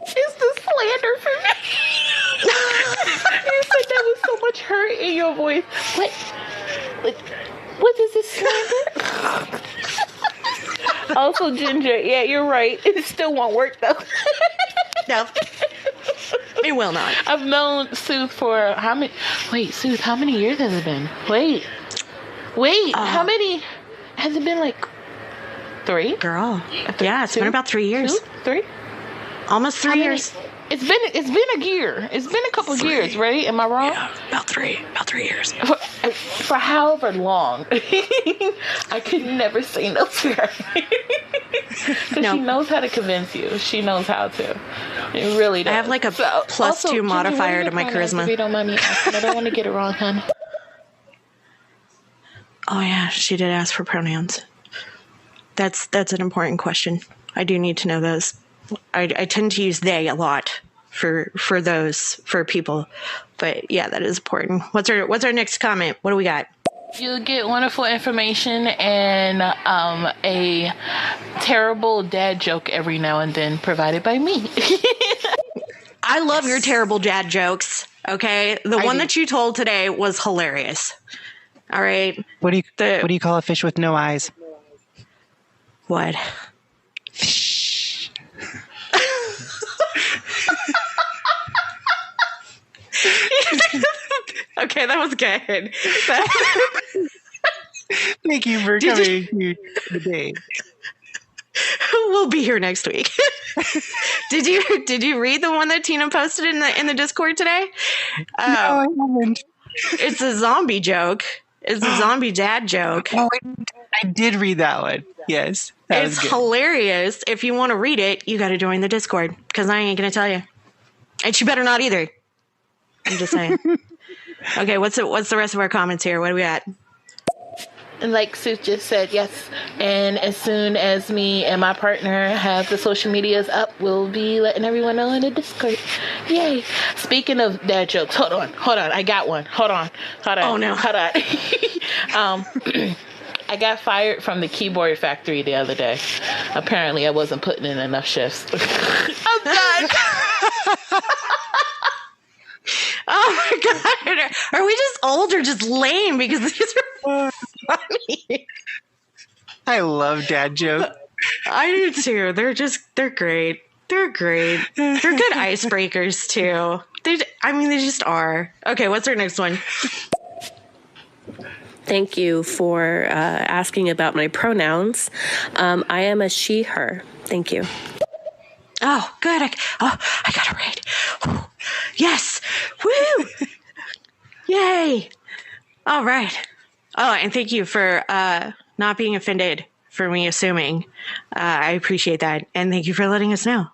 C: Is the slander for me? You said that with so much hurt in your voice. What is this slander? Also, Ginger, yeah, you're right. It still won't work, though.
A: No. It will not.
C: I've known Sooth for how many... Wait, Sooth, how many years has it been? Wait, how many... Has it been, like, 3?
A: Girl. Yeah, it's been about 3 years.
C: 2? 3?
A: Almost 3 years.
C: It's been a year. It's been a couple years, right? Am I wrong?
A: Yeah, about 3 years.
C: For however long. I could never say no to her. Because she knows how to convince you. She knows how to. It really does.
A: I have like a +2 modifier to my charisma.
C: If you don't mind me asking, I don't want to get it wrong, hon.
A: Oh yeah, she did ask for pronouns. That's an important question. I do need to know those. I tend to use they a lot for people, but yeah, that is important. What's our next comment? What do we got?
C: You'll get wonderful information and a terrible dad joke every now and then, provided by me.
A: I love your terrible dad jokes. Okay, the one that you told today was hilarious. All right.
B: What do you call a fish with no eyes?
A: What? Okay, that was good.
B: Thank you for coming here today.
A: We'll be here next week. Did you read the one that Tina posted in the Discord today?
B: No, I haven't.
A: It's a zombie joke. It's a zombie dad joke.
B: Oh, I did read that one. Yes.
A: It's hilarious. If you want to read it, you got to join the Discord, because I ain't going to tell you. And you better not either. I'm just saying. Okay, what's the rest of our comments here? What do we got?
C: And like Sooth just said, yes. And as soon as me and my partner have the social medias up, we'll be letting everyone know in the Discord. Yay. Speaking of dad jokes, hold on. I got one. Hold on.
A: Oh, no.
C: Hold on. I got fired from the keyboard factory the other day. Apparently, I wasn't putting in enough shifts. I'm done.
A: Oh my God. Are we just old or just lame? Because these are funny.
B: I love dad jokes.
A: I do too. They're great. They're great. They're good icebreakers too. They just are. Okay, what's our next one?
E: Thank you for asking about my pronouns. I am a she, her. Thank you.
A: Oh, good. I got it right. Whew. Yes. Woo. Yay. All right. Oh, and thank you for not being offended for me assuming. I appreciate that. And thank you for letting us know.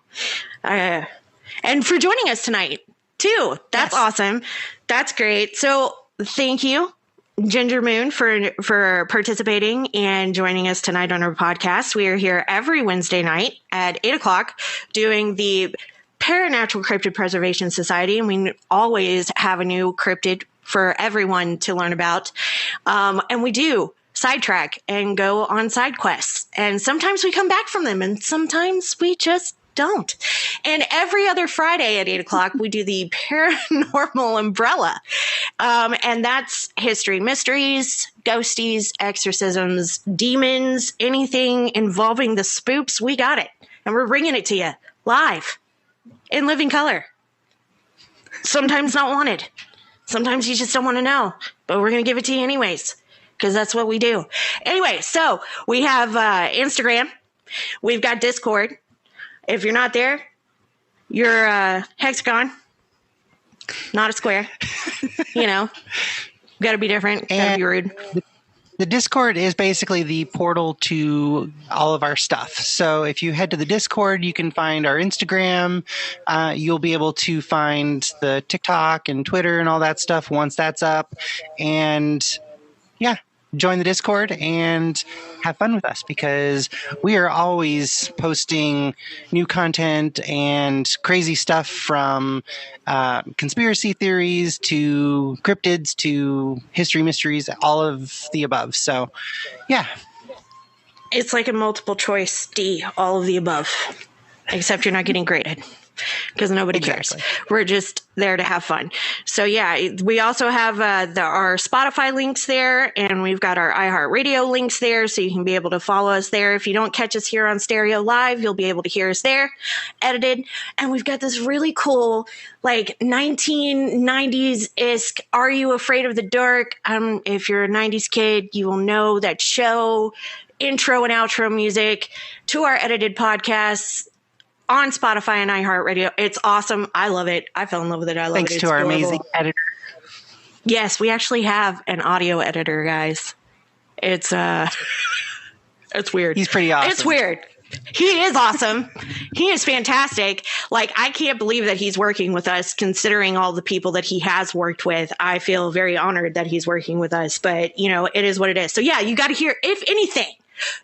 A: And for joining us tonight, too. That's awesome. That's great. So thank you, Ginger Moon, for participating and joining us tonight on our podcast. We are here every Wednesday night at 8 o'clock doing the Paranatural Cryptid Preservation Society, and we always have a new cryptid for everyone to learn about. And we do sidetrack and go on side quests. And sometimes we come back from them, and sometimes we just don't. And every other Friday at 8 o'clock, we do the Paranormal Umbrella. And that's history, mysteries, ghosties, exorcisms, demons, anything involving the spooks. We got it. And we're bringing it to you live in living color. Sometimes not wanted. Sometimes you just don't want to know, but we're going to give it to you anyways, because that's what we do. Anyway, so we have Instagram. We've got Discord. If you're not there, you're a hexagon, not a square. Got to be different. Got to be rude.
B: The Discord is basically the portal to all of our stuff. So if you head to the Discord, you can find our Instagram. You'll be able to find the TikTok and Twitter and all that stuff once that's up. And yeah, join the Discord and have fun with us, because we are always posting new content and crazy stuff, from conspiracy theories to cryptids to history mysteries, all of the above. So yeah,
A: it's like a multiple choice D, all of the above, except you're not getting graded, because nobody cares. We're just there to have fun. So yeah, we also have our Spotify links there, and we've got our iHeartRadio links there, so you can be able to follow us there. If you don't catch us here on stereo live, you'll be able to hear us there, edited. And we've got this really cool, like 1990s-esque Are You Afraid of the Dark? If you're a 90s kid, you will know that show, intro and outro music to our edited podcasts on Spotify and iHeartRadio. It's awesome. I love it. I fell in love with it. I love it.
B: Thanks to our amazing editor.
A: Yes, we actually have an audio editor, guys. It's weird.
B: He's pretty awesome.
A: It's weird. He is awesome. He is fantastic. Like, I can't believe that he's working with us, considering all the people that he has worked with. I feel very honored that he's working with us, but it is what it is. So yeah, you got to hear, if anything,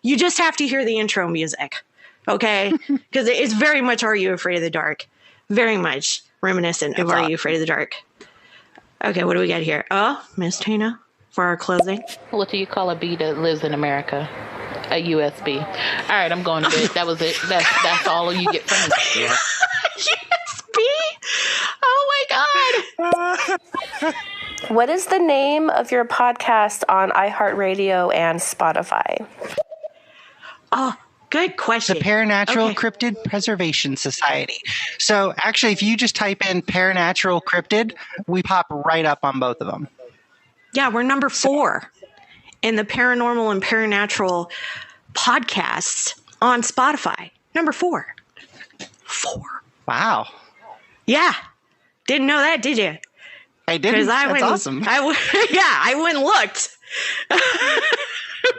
A: you just have to hear the intro music. Okay, because it's very much Are You Afraid of the Dark? Very much reminiscent of Are You Afraid of the Dark? Okay, what do we got here? Oh, Miss Tina, for our closing.
C: What do you call a bee that lives in America? A USB. All right, I'm going to bed. That was it. That's all you get from me.
A: Yeah. USB? Oh my God.
E: What is the name of your podcast on iHeartRadio and Spotify?
A: Oh, good question.
B: The Paranatural Cryptid Preservation Society. So actually, if you just type in Paranatural Cryptid, we pop right up on both of them.
A: Yeah, we're number 4 in the paranormal and paranatural podcasts on Spotify. Number 4. 4.
B: Wow.
A: Yeah. Didn't know that, did you?
B: I didn't. That's awesome.
A: I went and looked.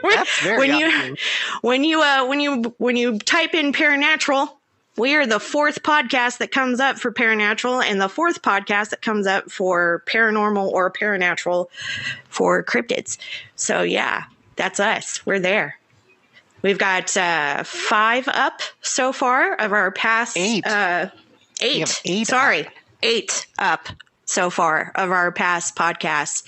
B: That's very awesome.
A: When you type in Paranatural, we are the 4th podcast that comes up for Paranatural, and the 4th podcast that comes up for Paranormal or Paranatural for cryptids. So yeah, that's us. We're there. We've got 5 up so far of our past
B: 8.
A: 8. Sorry, 8 up so far of our past podcasts,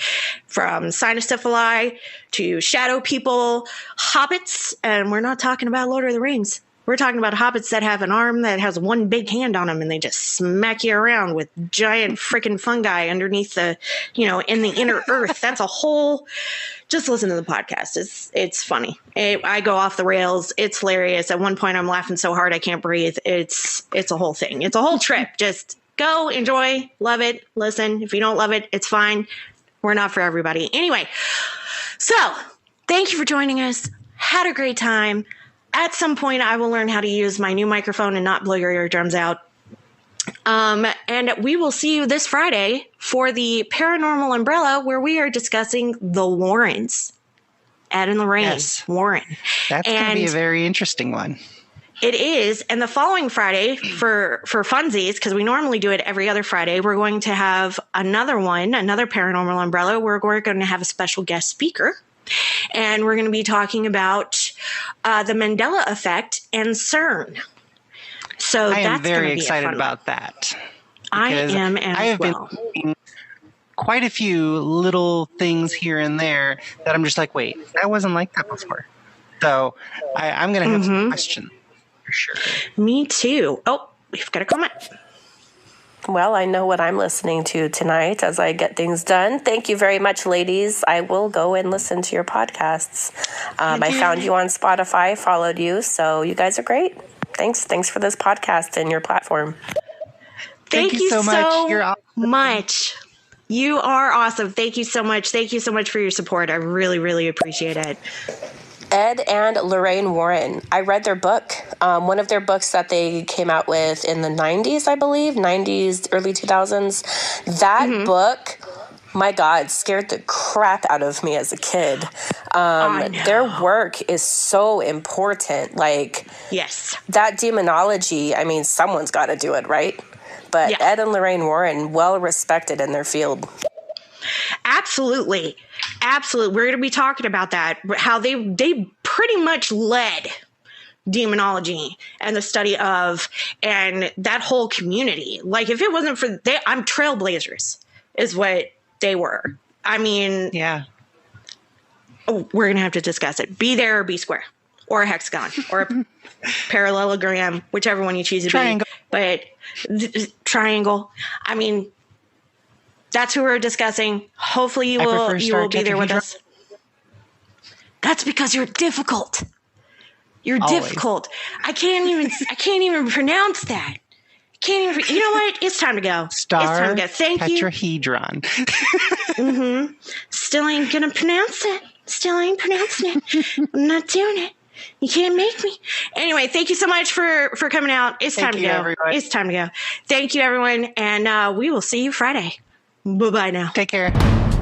A: from Cynocephali to Shadow People, Hobbits, and we're not talking about Lord of the Rings. We're talking about hobbits that have an arm that has one big hand on them, and they just smack you around with giant freaking fungi underneath the, in the inner earth. That's a whole. Just listen to the podcast. It's funny. I go off the rails. It's hilarious. At one point, I'm laughing so hard I can't breathe. It's a whole thing. It's a whole trip. Just go, enjoy, love it, listen. If you don't love it, it's fine. We're not for everybody. Anyway, so thank you for joining us. Had a great time. At some point, I will learn how to use my new microphone and not blow your eardrums out. And we will see you this Friday for the Paranormal Umbrella, where we are discussing the Warrens. Ed and Lorraine.
B: Yes.
A: Warren.
B: That's going to be a very interesting one.
A: It is. And the following Friday for funsies, because we normally do it every other Friday, we're going to have another Paranormal Umbrella. We're going to have a special guest speaker. And we're going to be talking about the Mandela effect and CERN. So
B: I am
A: that's
B: very
A: be
B: excited about that.
A: I am as
B: I have
A: well.
B: been seeing quite a few little things here and there that I'm just like, wait, that wasn't like that before. So I'm going to have some questions for sure.
A: Me too. Oh, we've got a comment.
E: Well, I know what I'm listening to tonight as I get things done. Thank you very much, ladies. I will go and listen to your podcasts. I found you on Spotify, followed you, so you guys are great. Thanks for this podcast and your platform.
A: Thank you so much.
B: You're awesome.
A: Much. You are awesome. Thank you so much. Thank you so much for your support. I really, really appreciate it.
E: Ed and Lorraine Warren. I read their book, one of their books that they came out with in the 90s, I believe, 90s, early 2000s. That book, my God, scared the crap out of me as a kid. Their work is so important. Like,
A: yes,
E: that demonology, I mean, someone's got to do it, right? But yes. Ed and Lorraine Warren, well respected in their field.
A: Absolutely. Absolutely. We're going to be talking about that, how they pretty much led demonology and the study of, and that whole community. Like, if it wasn't for I'm trailblazers is what they were. I mean,
B: yeah.
A: Oh, we're going to have to discuss it. Be there or be square, or a hexagon, or a parallelogram, whichever one you choose to
B: triangle.
A: Be. But triangle. I mean, that's who we're discussing. Hopefully you will be there with us. That's because you're difficult. You're
B: always
A: difficult. I can't even pronounce that. You know what? It's time to go.
B: Star
A: it's time to go. Thank
B: tetrahedron.
A: Mm-hmm. Still ain't gonna pronounce it. Still ain't pronouncing it. I'm not doing it. You can't make me. Anyway, thank you so much for coming out. It's time to go. Everybody. It's time to go. Thank you, everyone. And we will see you Friday. Bye-bye now.
B: Take care.